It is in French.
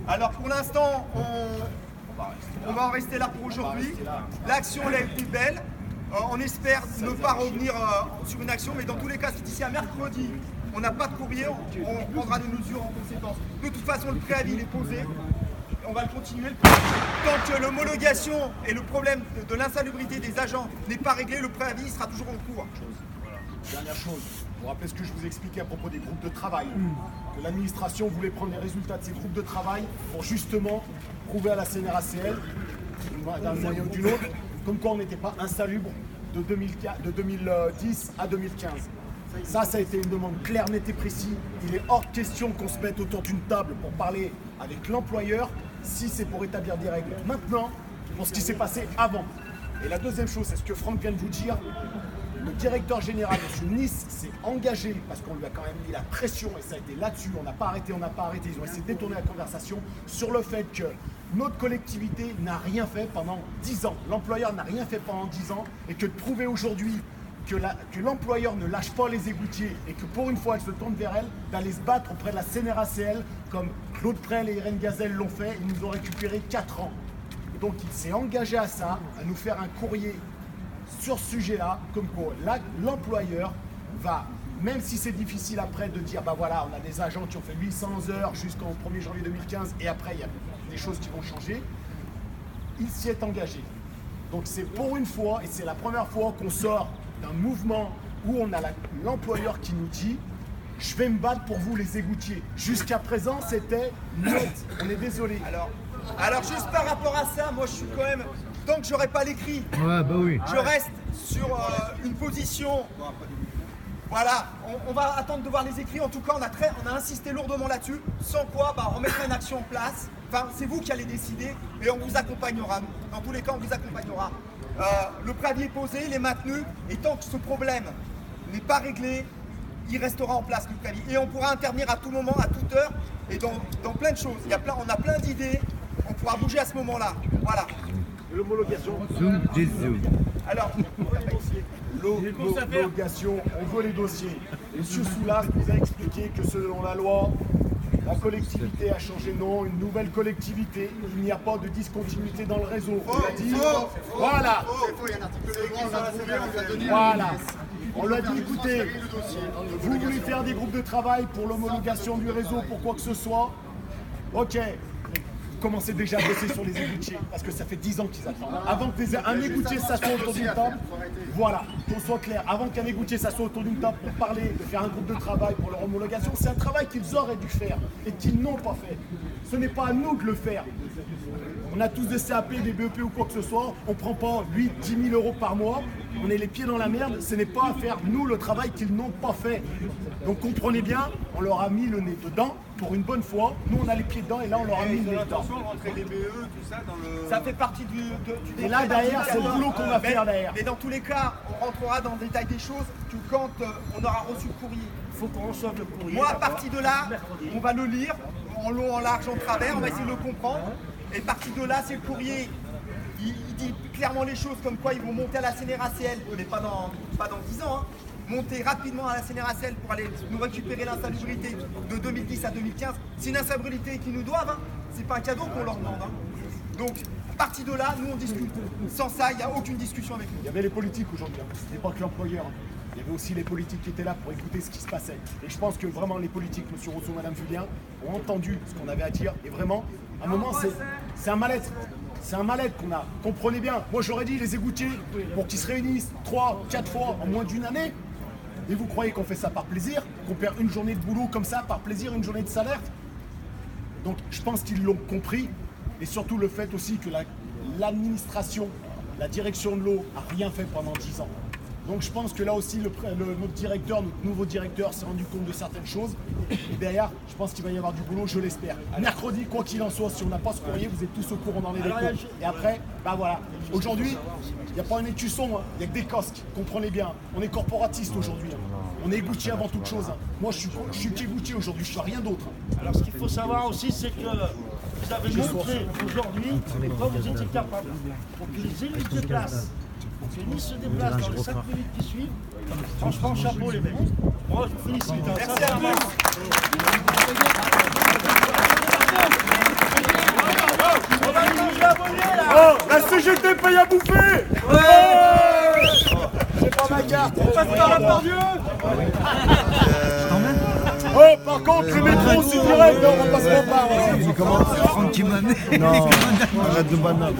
Alors pour l'instant, on va en rester là pour aujourd'hui. L'action elle a été belle. On espère ne pas revenir sur une action, mais dans tous les cas, si d'ici à mercredi, on n'a pas de courrier, on prendra des mesures en conséquence. De toute façon, le préavis est posé. On va le continuer. Tant que l'homologation et le problème de l'insalubrité des agents n'est pas réglé, le préavis sera toujours en cours. Voilà. Dernière chose, vous rappelez ce que je vous ai expliqué à propos des groupes de travail, que l'administration voulait prendre les résultats de ces groupes de travail pour justement prouver à la CNRACL, d'un moyen ou d'une autre, comme quoi on n'était pas insalubre de 2010 à 2015. Ça a été une demande claire, nette et précise. Il est hors de question qu'on se mette autour d'une table pour parler avec l'employeur si c'est pour établir des règles. Maintenant, pour ce qui s'est passé avant. Et la deuxième chose, c'est ce que Franck vient de vous dire. Le directeur général, M. Nice, s'est engagé, parce qu'on lui a quand même mis la pression, et ça a été là-dessus, on n'a pas arrêté, ils ont essayé de détourner la conversation, sur le fait que notre collectivité n'a rien fait pendant 10 ans. L'employeur n'a rien fait pendant 10 ans, et que de prouver aujourd'hui que l'employeur ne lâche pas les égoutiers, et que pour une fois elle se tourne vers elle, d'aller se battre auprès de la CNRACL, comme Claude Prel et Irène Gazelle l'ont fait, ils nous ont récupéré 4 ans. Et donc il s'est engagé à ça, à nous faire un courrier sur ce sujet-là, comme quoi l'employeur va, même si c'est difficile après de dire, bah voilà, on a des agents qui ont fait 800 heures jusqu'au 1er janvier 2015 et après il y a des choses qui vont changer, il s'y est engagé. Donc c'est pour une fois, et c'est la première fois qu'on sort d'un mouvement où on a l'employeur qui nous dit, je vais me battre pour vous les égoutiers. Jusqu'à présent, c'était net, on est désolé. Alors juste par rapport à ça, moi je suis quand même, tant que j'aurai pas l'écrit, je reste sur une position. Voilà, on va attendre de voir les écrits. En tout cas, on a insisté lourdement là-dessus. Sans quoi, on mettra une action en place. Enfin, c'est vous qui allez décider et on vous accompagnera. Dans tous les cas, on vous accompagnera. Le préavis est posé, il est maintenu. Et tant que ce problème n'est pas réglé, il restera en place le préavis. Et on pourra intervenir à tout moment, à toute heure et dans plein de choses. On a plein d'idées. On pourra bouger à ce moment-là. Voilà. L'homologation. Alors, l'homologation, on veut les dossiers. Monsieur Soulas nous a expliqué que selon la loi, la collectivité a changé de nom, une nouvelle collectivité. Il n'y a pas de discontinuité dans le réseau. On l'a dit. Voilà. Voilà. On lui a dit, écoutez, vous voulez faire des groupes de travail pour l'homologation du réseau, pour quoi que ce soit. Ok. Commencez déjà à bosser sur les égoutiers, parce que ça fait 10 ans qu'ils attendent. Avant qu'un égoutier s'assoie autour d'une table, voilà, qu'on soit clair, avant qu'un égoutier s'assoie autour d'une table pour parler, de faire un groupe de travail pour leur homologation, c'est un travail qu'ils auraient dû faire et qu'ils n'ont pas fait. Ce n'est pas à nous de le faire. On a tous des CAP, des BEP ou quoi que ce soit, on ne prend pas 8, 10 000 euros par mois, on est les pieds dans la merde, ce n'est pas à faire, nous, le travail qu'ils n'ont pas fait. Donc comprenez bien, on leur a mis le nez dedans, pour une bonne fois, nous on a les pieds dedans et là on leur a mis le nez dedans. Rentrer les BE, tout ça, dans le... Ça fait partie du et là derrière, c'est le boulot qu'on va faire derrière. Mais dans tous les cas, on rentrera dans le détail des choses que quand on aura reçu le courrier. Il faut qu'on reçoive le courrier. Moi, à partir de là, on va le lire, en long, en large, en travers, on va essayer de le comprendre. Et à partir de là, c'est le courrier. Il dit clairement les choses comme quoi ils vont monter à la CNRACL, mais pas dans 10 ans, hein. Monter rapidement à la CNRACL pour aller nous récupérer l'insalubrité de 2010 à 2015. C'est une insalubrité qu'ils nous doivent, hein. C'est pas un cadeau qu'on leur demande. Hein. Donc, à partir de là, nous on discute. Sans ça, il n'y a aucune discussion avec nous. Il y avait les politiques aujourd'hui, hein. C'était pas que l'employeur. Hein. Il y avait aussi les politiques qui étaient là pour écouter ce qui se passait. Et je pense que vraiment les politiques, M. Rousseau, Mme Julien, ont entendu ce qu'on avait à dire. Et vraiment, à un moment, c'est un mal-être. C'est un mal-être qu'on a. Comprenez bien. Moi, j'aurais dit les égoutiers pour qu'ils se réunissent 3, 4 fois en moins d'une année. Et vous croyez qu'on fait ça par plaisir? Qu'on perd une journée de boulot comme ça, par plaisir, une journée de salaire? Donc, je pense qu'ils l'ont compris. Et surtout le fait aussi que l'administration, la direction de l'eau, a rien fait pendant 10 ans. Donc je pense que là aussi, notre directeur, notre nouveau directeur s'est rendu compte de certaines choses. Et derrière, je pense qu'il va y avoir du boulot, je l'espère. Mercredi, quoi qu'il en soit, si on n'a pas ce courrier, vous êtes tous au courant dans les décos. Et après, bah voilà. Aujourd'hui, il n'y a pas un écusson, hein. Il n'y a que des casques, comprenez bien. On est corporatiste aujourd'hui. Hein. On est égoutier avant toute chose. Hein. Moi, je suis qu'égoutier aujourd'hui, je ne suis rien d'autre. Hein. Alors ce qu'il faut savoir aussi, c'est que vous avez montré aujourd'hui de quoi vous étiez capable. Pour que les élus de classe Nice se déplace dans les 5 minutes qui suivent. Franchement, chapeau les mecs. Moi, je vous félicite. Merci à vous. CGT paye à bouffer. C'est pas ma carte. On passe par la Pardieu. Oh, par contre, le métro, c'est direct, on passera pas. Franck qui m'a mis. Non, arrête de banane.